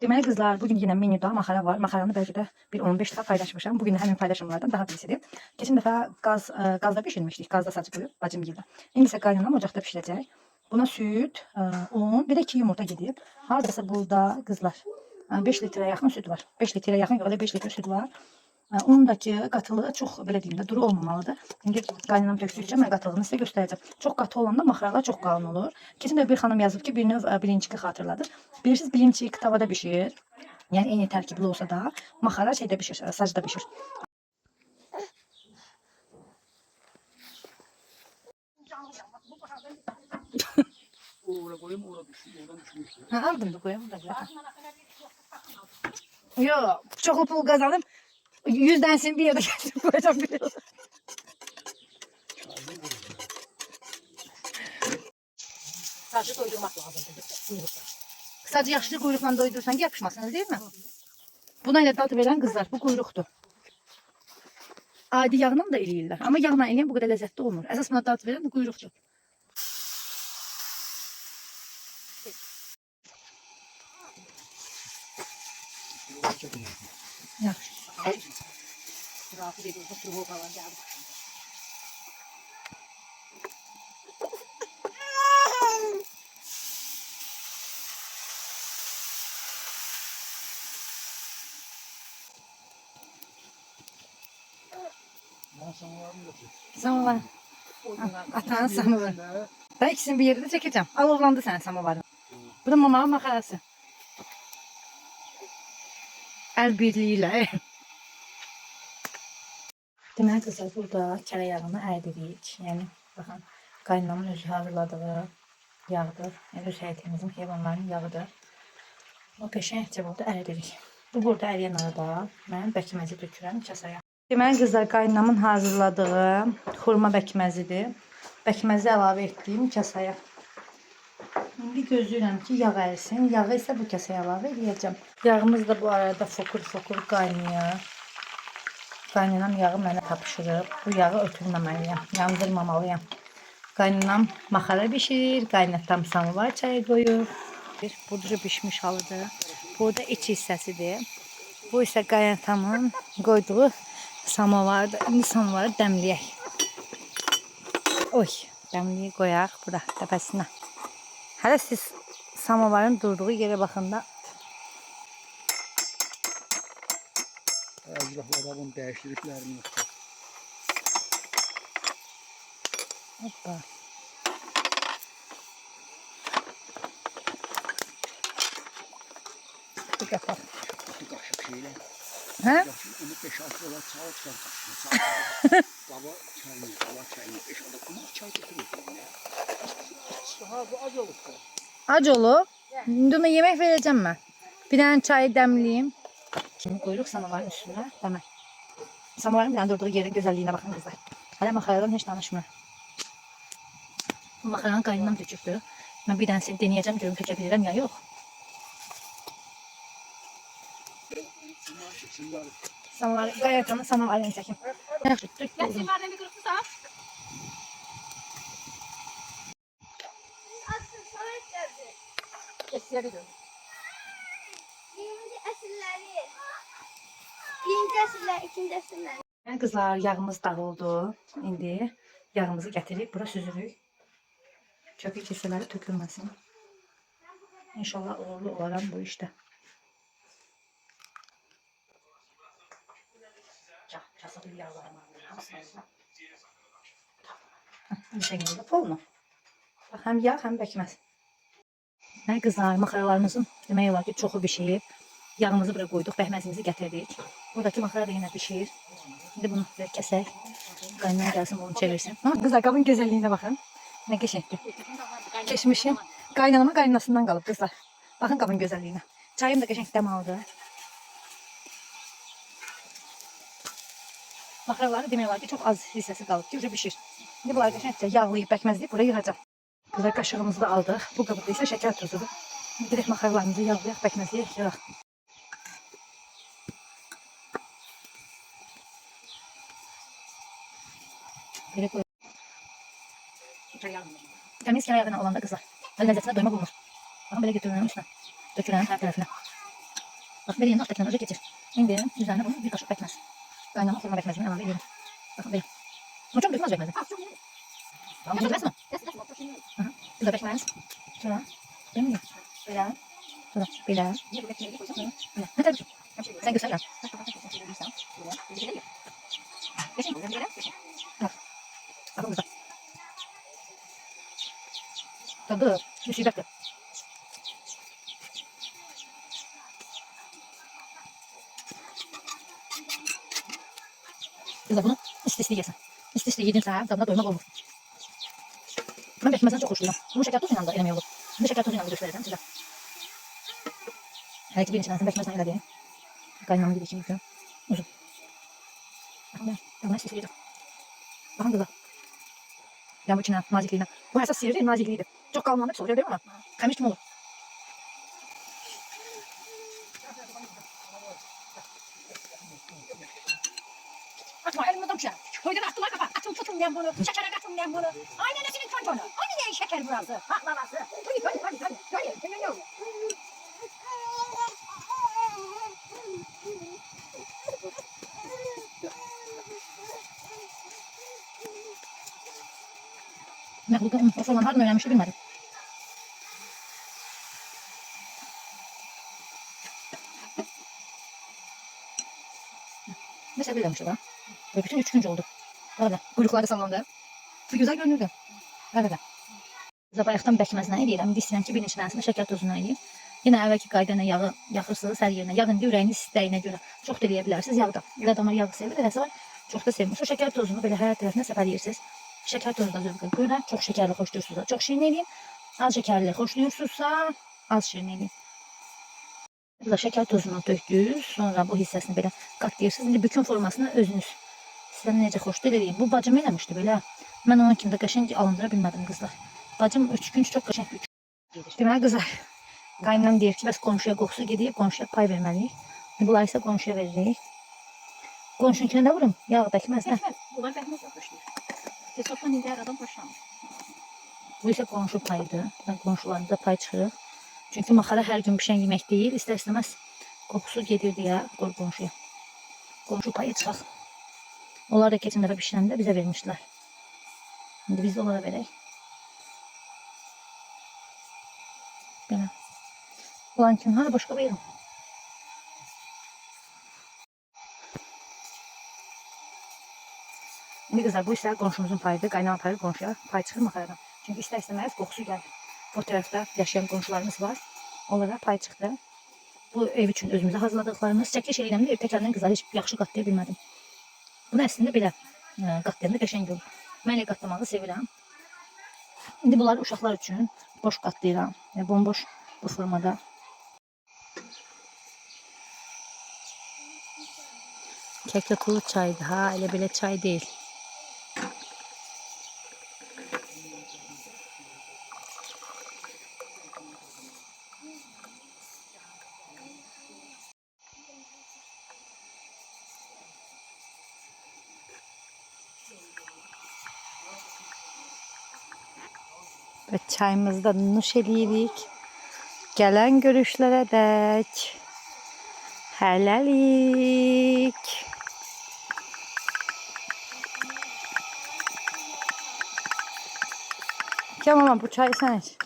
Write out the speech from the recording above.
Deməli qızlar, bugün yenə menyuda maxara var. Maxaranı bəlkə də bir 15 dəfə paylaşmışam. Bugün də həmin paylaşımlardan daha birisidir. Keçən dəfə qazda bişirmişdik. Qazda saçı qoyub bacım yedi. İndi isə qaynanam ocaqda bişirəcək. Buna süt, un, bir də 2 yumurta gedib. Hardasa burada qızlar 5 litrə yaxın süt var. 5 litrə yaxın yox, elə 5 litr süt var. Ondakı qatılığı çox, belə deyim də, duru olmamalıdır. İndi qaynanam tökdükcə mən qatılığını sizə göstərəcəm. Çox qatı olanda maxaralar çox qalın olur. Keçən də bir xanım yazıb ki, bir növ bilinçiki xatırladır. Bilirsiniz, bilinçik tavada bişir. Yəni eyni tərkibli olsa da, maxara şeydə bişir, sacda bişir. Aldım da koyalım da. Yok, çoxlu pul kazanım. 100 tanesini bir yerde getirip koyacağım bir yerde. Sacı doydurmak lazım. Sacı yaxşı quyruqla doydursan ki yapışmasın, değil mi? Buna ilə dadı verən qızlar, bu quyruqdur. Adi yağla da eləyirlər. Amma yağla eləyən bu qədər ləzzətli olmur. Əsas buna dadı verən bu quyruqdur. Yaxşı. Rahat ediyoruz, oturup falan geldik. Samovar. Atan samovar. Ben ikisini bir yerde çekeceğim. Alovlandı sen samovarın. Bu da mamalı makarası. El birliğiyle. Deməli qızlar, burada kərə yağını ərdirik. Yəni baxın, qaynanamın özü hazırladığı yağdır. Yəni öz həyətimizin, heyvanların yağıdır. O qəşəngcə burada ərdirik. Bu burada əriyən arada mən bəkməzi tökürəm kasaya. Deməli qızlar, qaynanamın hazırladığı xurma bəkməzidir. Bəkməzi əlavə etdiyim kasaya. İndi gözləyirəm ki, yağ ərisin. Yağı isə bu kasaya əlavə edəcəm. Yağımız da bu arada fokur qaynayır. Qaynanam yağı mənə tapışırıb. Bu yağı ötürməməliyəm, yandırmamalıyam. Qaynanam maxara bişirir, qaynatam samovar çayı qoyur. Budru pişmiş halıdır. Burada iç hissəsidir. Bu isə qaynatamın qoyduğu samovardır. İndi samovarı dəmləyək. Oy, dəmliyi qoyaq bura təpəsinə. Hələ siz samovarın durduğu yerə baxında. Acıqlarının dəyişdiriklərini yoxdur. Hoppa. Bir qapak. Bir qaşıq şeylə. Hə? Onu 5-6 olar çay çıxar qaşıq. Baba çayını, baba çayını 5 olar qonaq çay gətirir. Ha, bu ac olub. Ac olub. İndi ona yemək verəcəm mən. Bir dənə çayı dəmləyim. Şimdi koyuruq samovarın üstünə. Hemen. Samovarın bir durduğu yerin gözəlliyinə baxın qızlar. Hələ maxaradan heç danışmıram. Bu maxaranın qaynanam tökübdür. Mən bir dənəsini denəyəcəm, görüm tökə bilirəm ya yox. Samovar, qayatanı samovarını çəkim. Yaxşı, tökdüm. Kesiyə biliyorum. Birinci əsrlər, ikinci əsrlər. Yəni qızlar, yağımız dağıldı. İndi yağımızı gətirib bura süzürük. Köpük hissələri tökülməsin. İnşallah uğurlu olaram bu işdə. Kasablı yağlarım var. Bu şəkildə polnu. Həm yağ, həm bəkməz. Yəni qızlar, maxaralarımızın demək olar ki, çoxu bişirib. Yağımızı bura qoyduq, bəhməzimizi gətirdik. Buradakı maxara da yenə pişir. Şimdi bunu kəsək. Qaynana gəlsin, bunu çevirsin. Qızlar, qabın gözəlliyinə baxın. Nə qəşəngdir. Keçmişim. Qaynanama qaynanasından qalıb qızlar. Baxın qabın gözəlliyinə. Çayım da qəşəng dəm aldı. Maxaraları demək olar ki, çox az hissəsi qalıb ki, pişir. İndi bunları qəşəngcə yağlayıb, bəkməzləyib buraya yığacam. Qızlar, qaşığımızı da aldıq. Bu qabıda isə şəkər tuzudur. Direkt maxaralarımızı yağlayaq, bəkməzləyək, yığaq. Böyle koy. Temiz kere yağına olanda kızlar. Lezzetine doymak olmaz. Bakın böyle götürüyorum üstüne. Dökülenin her tarafına. Bak vereyim alttakinden önce getir. İndi üzerine bunu bir kaşık pekmez. Kaynama hurma pekmezini ilave edelim. Bakın böyle. Ama çok dökmez pekmezi. Tamam dökmez mi? Aha. Güzel pekmez. Şöyle. Değil mi? Böyle. Şöyle. Böyle. Böyle. Ne tabii ki? Sen göster ya. Bak. Bakın güzel. Tadı. Müsibetli. Güzel bunu istisli yesin. İstisli yediğin zaman tadına doymak olur. Ben pekmezden çok hoşluyum. Bunu şeker tozuyla da eləmək olur. Şimdi şeker tozuyla da göstereceğim size. Her iki bir içinden pekmezden elədiyim. Kaynamı gibi iki uzun. Bakın ben. Ben istisli yedim. Bakın güzel. Yani bu içine nazikliğine. Bu esas sihir değil nazikliğiydi. Çok kalmandı pis oluyor değil mi ama? Kamış kim olur? Atma elimden tutma. Koydun attılar kafa. Atın tutun ben bunu. Şekere katın ben bunu. Aynen nesinin koy bunu. Aynı ne şeker burası. Baklavası. Hadi. Mehlukun o zaman hardan öğrenmişti bilmedim. Mesela bilmemişti lan. Böyle bütün 3 günce oldu. Öyle. Kuyruklar da sallandı. Bir güzel görünürdü. Öyle. Bayaqdan bəkməzinə eləyirəm. İndi istəyirəm ki, bir neçə dənəsində şəkər tozunu eləyim. Yenə əvvəlki qayda ilə yağı yaxırsınız hər yerinə. Yağ indi ürəyiniz istəyinə görə çox da eləyə bilərsiniz. Yağ da. Elə adamlar yağı sevir, eləsə var. Çox da sevmir. O şəkər tozunu belə hər tərəfinə səpələyirsiniz. Şəkər tozu da zövqə görə çox şəkərli xoşlayırsınızsa çox şirin eləyin. Az şəkərli xoşlayırsınızsa az şirin eləyin. Burada şəkər tozunu döktünüz. Sonra bu hissəsini belə qatlayırsınız. İndi bütün formasını özünüz sizdən necə xoşdur eləyin. Bu bacım eləmişdi belə. Mən onun kimi də qəşəng alındıra bilmədim qızlar. Bacım 3 gün çok qəşəng bir gün. Deməli qızlar, qaynanam deyir ki, bəs qonşuya qoxusu gedir, qonşuya pay verməliyik. Bunlar isə qonşuya veririk. Qonşunkine nə vurum? Yağ bəkməz, nə? Bunlar bəkməz başlayır. Hesabdan indi hər adam başlamış. Bu isə qonşu payıdır. Ben qonşularımıza pay çıxırıq. Çünki maxara hər gün pişən yemək deyil. İstər istəməz qoxusu gedir deyə qoy qonşuya. Qonşu payı çıxaq. Onlar da keçən dəfə pişirəndə bizə vermişlər. İndi biz də onlara verək. Belə. Ulan kim? Hadi başka bir yerim. İndi qızlar, bu isə qonşumuzun payıdır. Qaynama payı qonşuya pay çıxır maxaradan. Çünki istər istəməz qoxusu gəlir. O tərəfdə yaşayan qonşularımız var. Onlara pay çıxdı. Bu ev üçün özümüzə hazırladıqlarımız. Çəkiş eləyəndə ev təkərindən qızlar heç yaxşı qatlaya bilmədim. Bunu əslində belə qatlayanda qəşəng olur. Mən elə qatlamağı sevirəm. İndi bunları uşaqlar üçün boş qatlayıram. Bomboş bu formada. Kekakulu çaydı ha, elə belə çay değil. Ve çayımızda nuş eləyirik. Gələn görüşlərə dək. Hələlik. Kemal bu çayı sen iç.